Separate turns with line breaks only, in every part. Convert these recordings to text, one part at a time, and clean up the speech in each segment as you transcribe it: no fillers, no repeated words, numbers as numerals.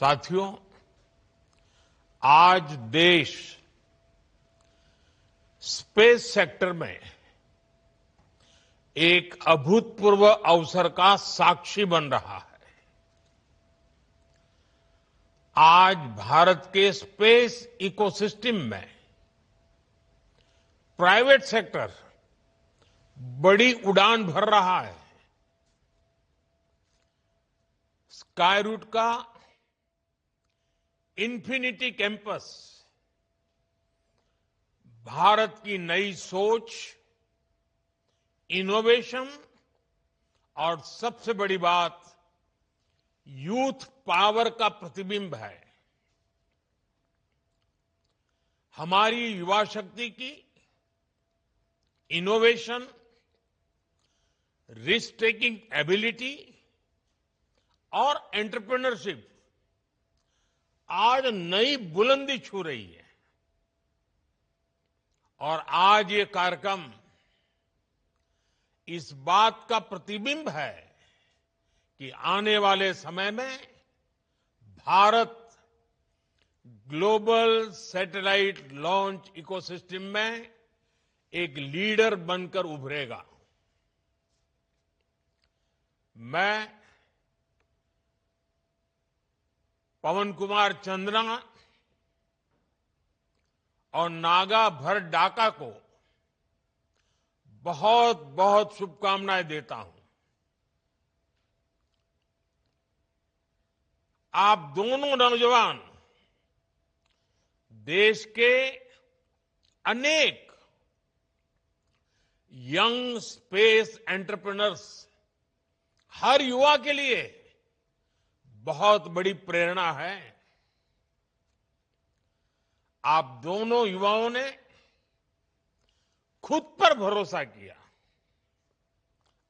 साथियों, आज देश स्पेस सेक्टर में एक अभूतपूर्व अवसर का साक्षी बन रहा है। आज भारत के स्पेस इकोसिस्टम में प्राइवेट सेक्टर बड़ी उड़ान भर रहा है। स्काई रूट का इन्फिनिटी कैंपस भारत की नई सोच, इनोवेशन और सबसे बड़ी बात यूथ पावर का प्रतिबिंब है। हमारी युवा शक्ति की इनोवेशन, रिस्क टेकिंग एबिलिटी और एंटरप्रेन्योरशिप आज नई बुलंदी छू रही है। और आज ये कार्यक्रम इस बात का प्रतिबिंब है कि आने वाले समय में Bharat global satellite launch ecosystem में एक लीडर बनकर उभरेगा। मैं पवन कुमार चंद्रा और नागा भरडाका को बहुत बहुत शुभकामनाएं देता हूं। आप दोनों नौजवान देश के अनेक यंग स्पेस एंटरप्रेन्योर्स, हर युवा के लिए बहुत बड़ी प्रेरणा है। आप दोनों युवाओं ने खुद पर भरोसा किया।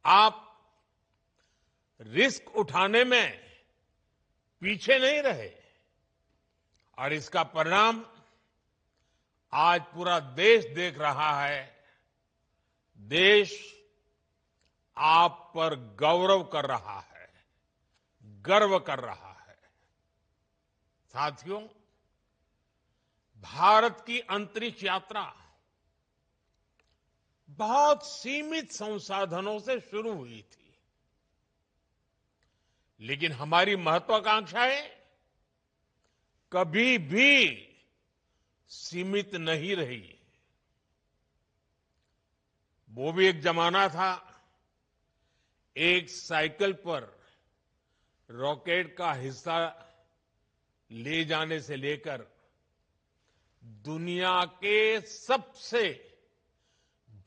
आप रिस्क उठाने में पीछे नहीं रहे और इसका परिणाम आज पूरा देश देख रहा है। देश आप पर गौरव कर रहा है, गर्व कर रहा है। साथियों, भारत की अंतरिक्ष यात्रा बहुत सीमित संसाधनों से शुरू हुई थी, लेकिन हमारी महत्वाकांक्षाएं कभी भी सीमित नहीं रही। वो भी एक जमाना था, एक साइकिल पर रॉकेट का हिस्सा ले जाने से लेकर दुनिया के सबसे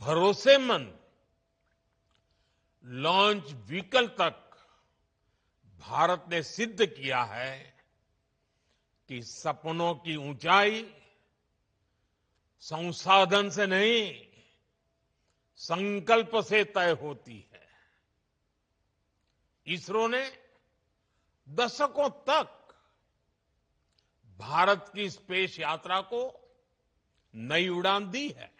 भरोसेमंद लॉन्च व्हीकल तक भारत ने सिद्ध किया है कि सपनों की ऊंचाई संसाधन से नहीं, संकल्प से तय होती है। इसरो ने दशकों तक भारत की स्पेस यात्रा को नई उड़ान दी है।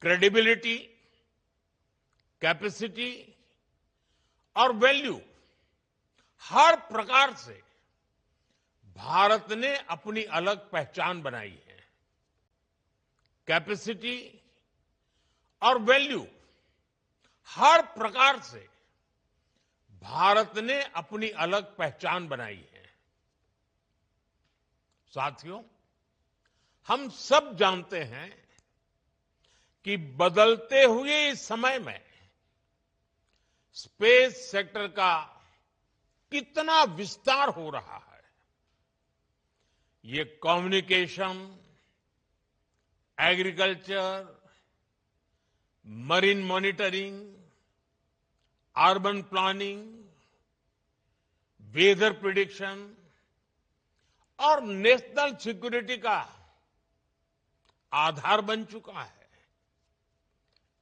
क्रेडिबिलिटी, कैपेसिटी और वैल्यू, हर प्रकार से भारत ने अपनी अलग पहचान बनाई है। कैपेसिटी और वैल्यू, हर प्रकार से भारत ने अपनी अलग पहचान बनाई है। साथियों, हम सब जानते हैं कि बदलते हुए इस समय में स्पेस सेक्टर का कितना विस्तार हो रहा है। ये communication, agriculture, marine monitoring, urban planning, weather prediction और नेशनल सिक्योरिटी का आधार बन चुका है।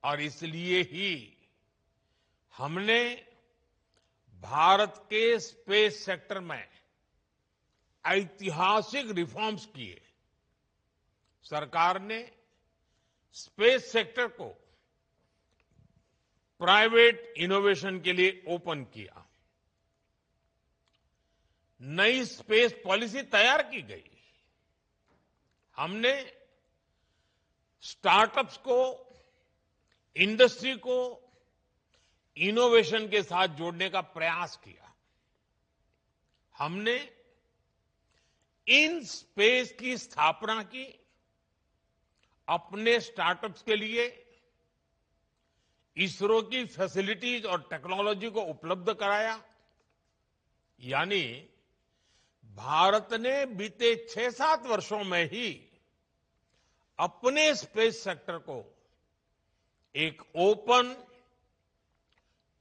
और इसलिए ही हमने भारत के स्पेस सेक्टर में ऐतिहासिक रिफॉर्म्स किए। सरकार ने स्पेस सेक्टर को प्राइवेट इनोवेशन के लिए ओपन किया। नई स्पेस पॉलिसी तैयार की गई। हमने स्टार्टअप्स को, इंडस्ट्री को इनोवेशन के साथ जोड़ने का प्रयास किया। हमने इन स्पेस की स्थापना की, अपने स्टार्टअप्स के लिए इसरो की फैसिलिटीज और टेक्नोलॉजी को उपलब्ध कराया। यानी भारत ने बीते 6-7 वर्षों में ही अपने स्पेस सेक्टर को एक ओपन,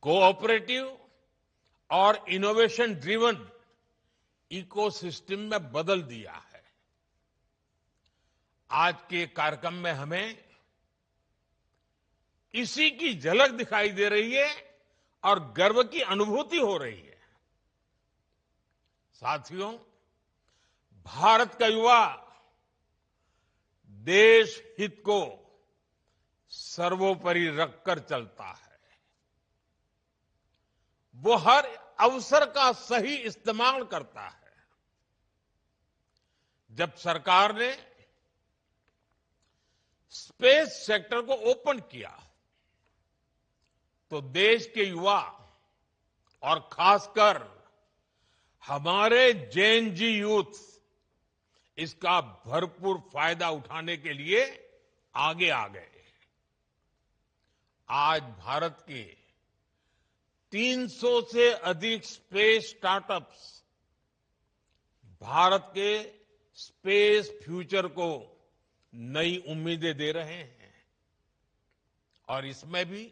कोऑपरेटिव और इनोवेशन ड्रिवन इकोसिस्टम में बदल दिया है। आज के कार्यक्रम में हमें इसी की झलक दिखाई दे रही है और गर्व की अनुभूति हो रही है। साथियों, भारत का युवा देश हित को सर्वोपरि रखकर चलता है। वो हर अवसर का सही इस्तेमाल करता है। जब सरकार ने स्पेस सेक्टर को ओपन किया तो देश के युवा और खासकर हमारे जेन जी यूथ इसका भरपूर फायदा उठाने के लिए आगे आ गए। आज भारत के 300 से अधिक स्पेस स्टार्टअप्स भारत के स्पेस फ्यूचर को नई उम्मीदें दे रहे हैं। और इसमें भी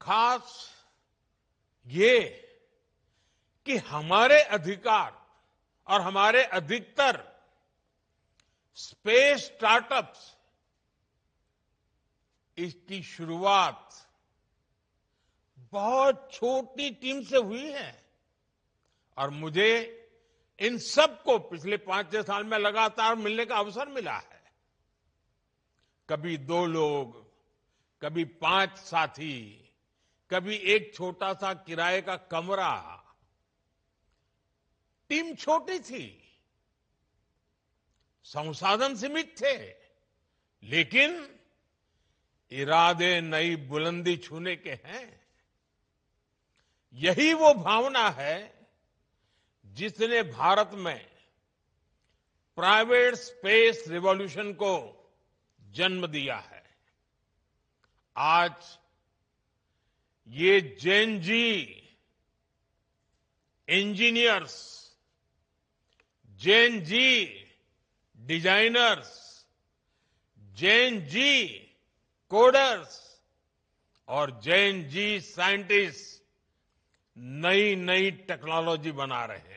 खास ये कि हमारे अधिकार और हमारे अधिकतर स्पेस स्टार्टअप्स इसकी शुरुआत बहुत छोटी टीम से हुई है। और मुझे इन सबको पिछले 5-6 साल में लगातार मिलने का अवसर मिला है। कभी 2 लोग, कभी 5 साथी, कभी एक छोटा सा किराए का कमरा। टीम छोटी थी, संसाधन सीमित थे, लेकिन इरादे नई बुलंदी छूने के हैं। यही वो भावना है जिसने भारत में प्राइवेट स्पेस रिवॉल्यूशन को जन्म दिया है। आज ये जेन जी इंजीनियर्स, जेन जी डिजाइनर्स, जेन जी कोडर्स और जेन जी साइंटिस्ट नई नई टेक्नोलॉजी बना रहे हैं।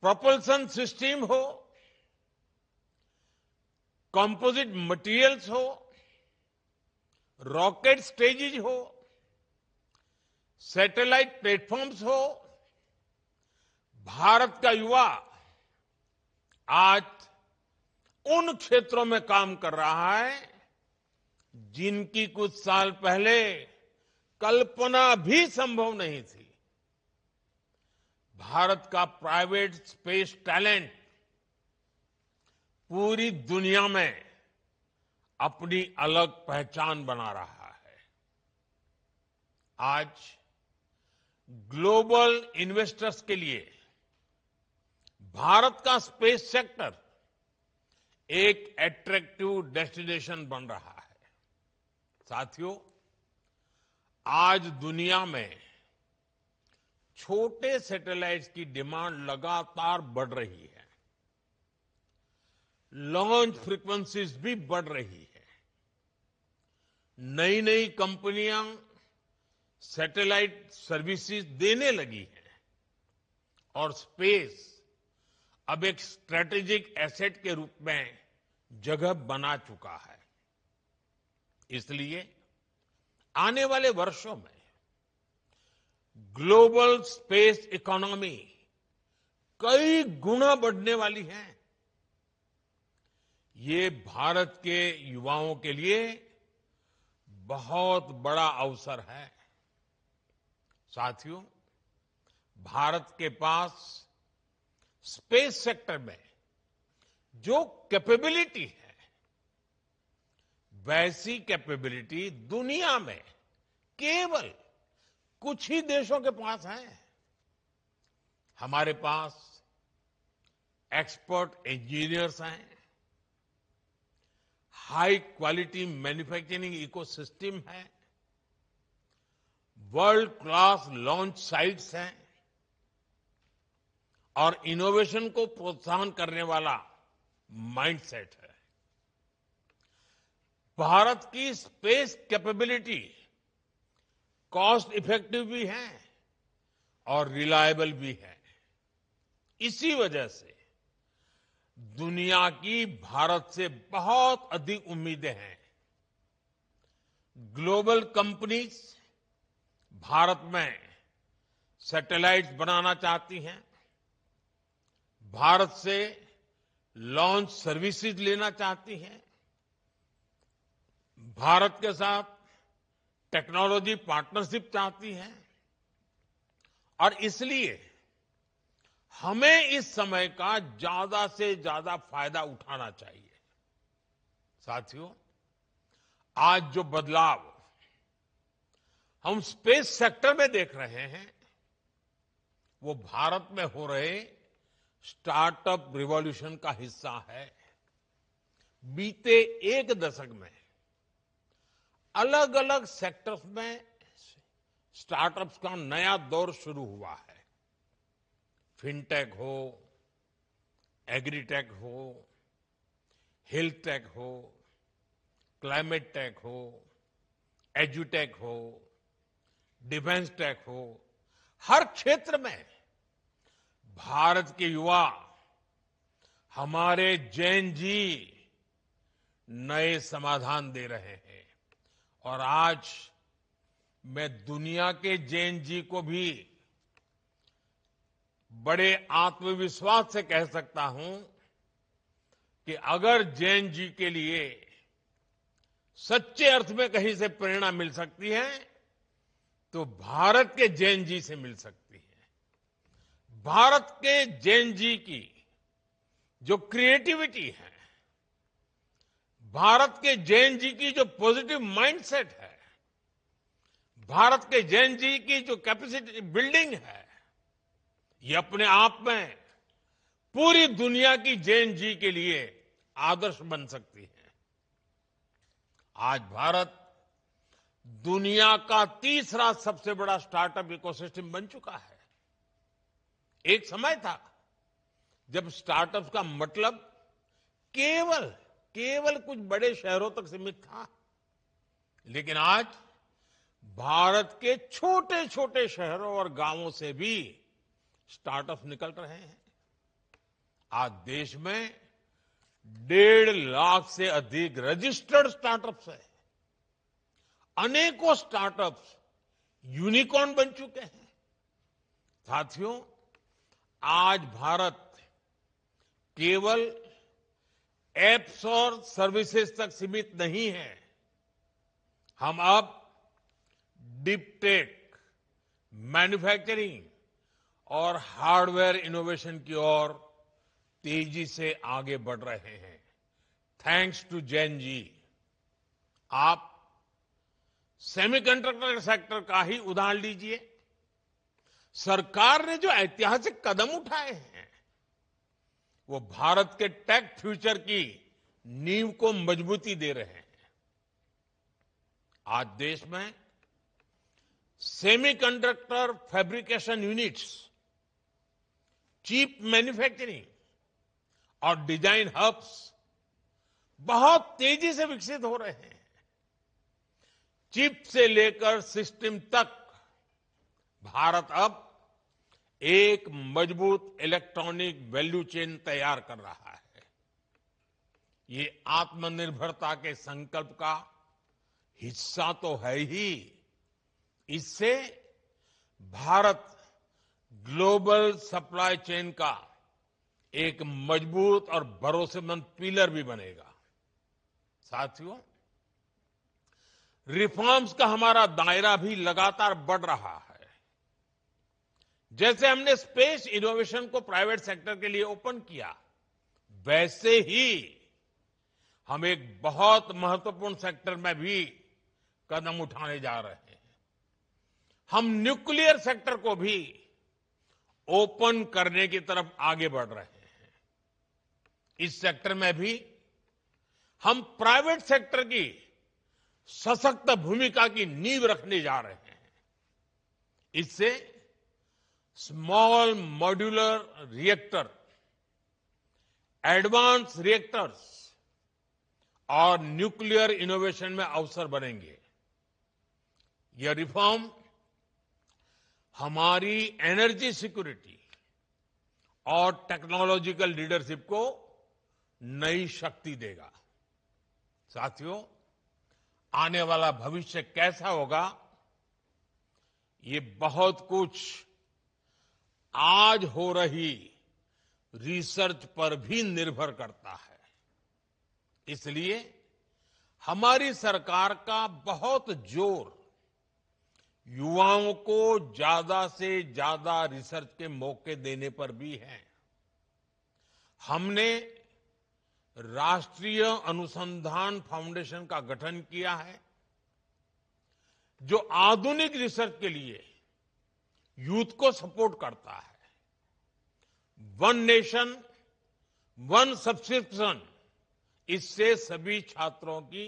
प्रोपल्सन सिस्टम हो, कंपोजिट मटेरियल्स हो, रॉकेट स्टेजेज हो, सैटेलाइट प्लेटफॉर्म्स हो, भारत का युवा आज उन क्षेत्रों में काम कर रहा है जिनकी कुछ साल पहले कल्पना भी संभव नहीं थी। भारत का प्राइवेट स्पेस टैलेंट पूरी दुनिया में अपनी अलग पहचान बना रहा है। आज ग्लोबल इन्वेस्टर्स के लिए भारत का स्पेस सेक्टर एक अट्रैक्टिव डेस्टिनेशन बन रहा है। साथियों, आज दुनिया में छोटे सैटेलाइट्स की डिमांड लगातार बढ़ रही है। लॉन्च फ्रीक्वेंसीज भी बढ़ रही है। नई नई कंपनियां सैटेलाइट सर्विसेज देने लगी हैं और स्पेस अब एक स्ट्रेटेजिक एसेट के रूप में जगह बना चुका है। इसलिए आने वाले वर्षों में ग्लोबल स्पेस इकोनॉमी कई गुना बढ़ने वाली है। ये भारत के युवाओं के लिए बहुत बड़ा अवसर है। साथियों, भारत के पास स्पेस सेक्टर में जो कैपेबिलिटी है, वैसी कैपेबिलिटी दुनिया में केवल कुछ ही देशों के पास है। हमारे पास एक्सपर्ट इंजीनियर्स हैं, हाई क्वालिटी मैन्युफैक्चरिंग इकोसिस्टम है, वर्ल्ड क्लास लॉन्च साइट्स हैं और इनोवेशन को प्रोत्साहन करने वाला माइंडसेट है। भारत की स्पेस कैपेबिलिटी कॉस्ट इफेक्टिव भी है और रिलायबल भी है। इसी वजह से दुनिया की भारत से बहुत अधिक उम्मीदें हैं। ग्लोबल कंपनीज भारत में सैटेलाइट्स बनाना चाहती हैं, भारत से लॉन्च सर्विसेज लेना चाहती हैं, भारत के साथ टेक्नोलॉजी पार्टनरशिप चाहती हैं और इसलिए हमें इस समय का ज्यादा से ज्यादा फायदा उठाना चाहिए। साथियों, आज जो बदलाव हम स्पेस सेक्टर में देख रहे हैं, वो भारत में हो रहे स्टार्टअप रिवॉल्यूशन का हिस्सा है। बीते एक दशक में अलग अलग सेक्टर्स में स्टार्टअप्स का नया दौर शुरू हुआ है। फिनटेक हो, एग्रीटेक हो, हेल्थ टेक हो, क्लाइमेट टेक हो, एजुटेक हो, डिफेंस टेक हो, हर क्षेत्र में भारत के युवा, हमारे जैन जी नए समाधान दे रहे हैं और आज मैं दुनिया के जैन जी को भी बड़े आत्मविश्वास से कह सकता हूं कि अगर जैन जी के लिए सच्चे अर्थ में कहीं से प्रेरणा मिल सकती है तो भारत के जैन जी से मिल सकती है। भारत के जैन जी की जो क्रिएटिविटी है, भारत के जैन जी की जो पॉजिटिव माइंडसेट है, भारत के जैन जी की जो कैपेसिटी बिल्डिंग है, ये अपने आप में पूरी दुनिया की जैन जी के लिए आदर्श बन सकती है। आज भारत दुनिया का तीसरा सबसे बड़ा स्टार्टअप इकोसिस्टम बन चुका है। एक समय था जब स्टार्टअप का मतलब केवल कुछ बड़े शहरों तक सीमित था, लेकिन आज भारत के छोटे छोटे शहरों और गांवों से भी स्टार्टअप निकल रहे हैं। आज देश में 1.5 लाख से अधिक रजिस्टर्ड स्टार्टअप्स है। अनेकों स्टार्टअप्स यूनिकॉर्न बन चुके हैं। साथियों, आज भारत केवल एप्स और सर्विसेज तक सीमित नहीं है। हम अब डीप टेक, मैन्युफैक्चरिंग और हार्डवेयर इनोवेशन की ओर तेजी से आगे बढ़ रहे हैं। Thanks to Jain ji. आप सेमीकंडक्टर सेक्टर का ही उदाहरण लीजिए। सरकार ने जो ऐतिहासिक कदम उठाए हैं, वो भारत के टेक फ्यूचर की नींव को मजबूती दे रहे हैं। आज देश में semiconductor fabrication units, chip manufacturing और डिजाइन हब्स बहुत तेजी से विकसित हो रहे हैं। चिप से लेकर सिस्टम तक भारत अब एक मजबूत इलेक्ट्रॉनिक वैल्यू चेन तैयार कर रहा है। ये आत्मनिर्भरता के संकल्प का हिस्सा तो है ही, इससे भारत ग्लोबल सप्लाई चेन का एक मजबूत और भरोसेमंद पिलर भी बनेगा। साथियों, रिफॉर्म्स का हमारा दायरा भी लगातार बढ़ रहा है। जैसे हमने स्पेस इनोवेशन को प्राइवेट सेक्टर के लिए ओपन किया, वैसे ही हम एक बहुत महत्वपूर्ण सेक्टर में भी कदम उठाने जा रहे हैं। हम न्यूक्लियर सेक्टर को भी ओपन करने की तरफ आगे बढ़ रहे हैं। इस सेक्टर में भी हम प्राइवेट सेक्टर की सशक्त भूमिका की नींव रखने जा रहे हैं। इससे small modular reactor, advance reactors और न्यूक्लियर इनोवेशन में अवसर बनेंगे। यह रिफॉर्म हमारी एनर्जी सिक्योरिटी और टेक्नोलॉजिकल लीडरशिप को नई शक्ति देगा। साथियों, आने वाला भविष्य कैसा होगा, ये बहुत कुछ आज हो रही रिसर्च पर भी निर्भर करता है। इसलिए हमारी सरकार का बहुत जोर युवाओं को ज्यादा से ज्यादा रिसर्च के मौके देने पर भी है। हमने राष्ट्रीय अनुसंधान फाउंडेशन का गठन किया है, जो आधुनिक रिसर्च के लिए यूथ को सपोर्ट करता है। वन नेशन, वन सब्सक्रिप्शन, इससे सभी छात्रों की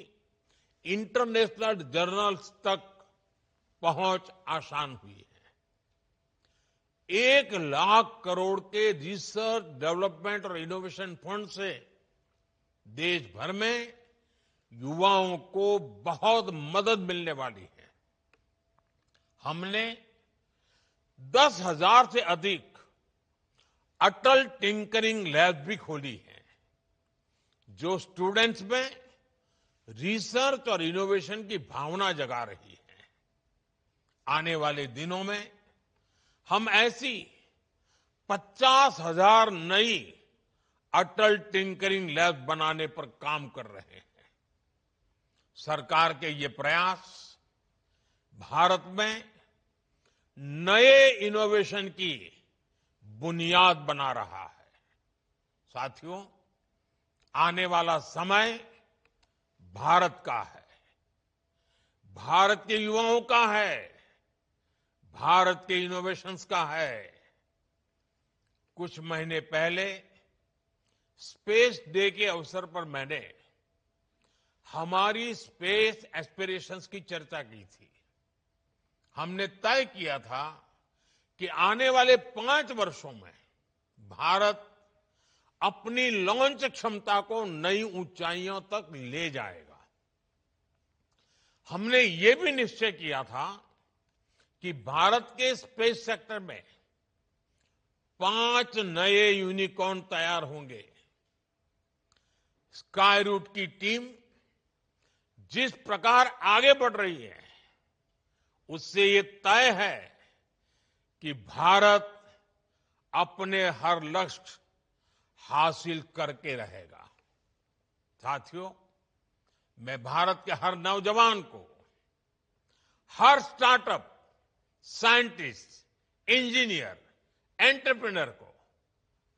इंटरनेशनल जर्नल्स तक पहुंच आसान हुई है। 1,00,000 करोड़ के रिसर्च, डेवलपमेंट और इनोवेशन फंड से देश भर में युवाओं को बहुत मदद मिलने वाली है। हमने 10,000 से अधिक अटल टिंकरिंग लैब भी खोली है, जो स्टूडेंट्स में रिसर्च और इनोवेशन की भावना जगा रही है। आने वाले दिनों में हम ऐसी 50,000 नई अटल टिंकरिंग लैब बनाने पर काम कर रहे हैं। सरकार के ये प्रयास भारत में नए इनोवेशन की बुनियाद बना रहा है। साथियों, आने वाला समय भारत का है, भारत के युवाओं का है, भारत के इनोवेशंस का है। कुछ महीने पहले स्पेस डे के अवसर पर मैंने हमारी स्पेस एस्पिरेशंस की चर्चा की थी। हमने तय किया था कि आने वाले 5 वर्षों में भारत अपनी लॉन्च क्षमता को नई ऊंचाइयों तक ले जाएगा। हमने ये भी निश्चय किया था कि भारत के स्पेस सेक्टर में 5 नए यूनिकॉर्न तैयार होंगे। स्काई रूट की टीम जिस प्रकार आगे बढ़ रही है, उससे ये तय है कि भारत अपने हर लक्ष्य हासिल करके रहेगा। साथियों, मैं भारत के हर नौजवान को, हर स्टार्टअप, साइंटिस्ट, इंजीनियर, एंटरप्रेन्योर को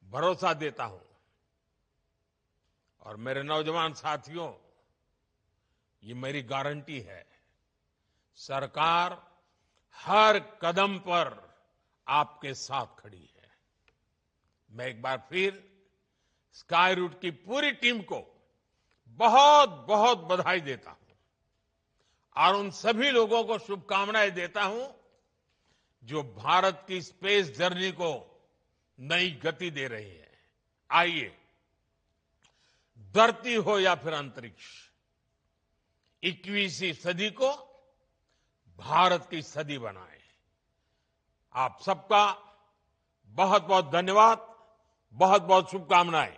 भरोसा देता हूं। और मेरे नौजवान साथियों, ये मेरी गारंटी है, सरकार हर कदम पर आपके साथ खड़ी है। मैं एक बार फिर स्काई रूट की पूरी टीम को बहुत बहुत बधाई देता हूं और उन सभी लोगों को शुभकामनाएं देता हूं जो भारत की स्पेस जर्नी को नई गति दे रही है। आइए, धरती हो या फिर अंतरिक्ष, 21वीं सदी को भारत की सदी बनाएं। आप सबका बहुत बहुत धन्यवाद, बहुत बहुत शुभकामनाएं।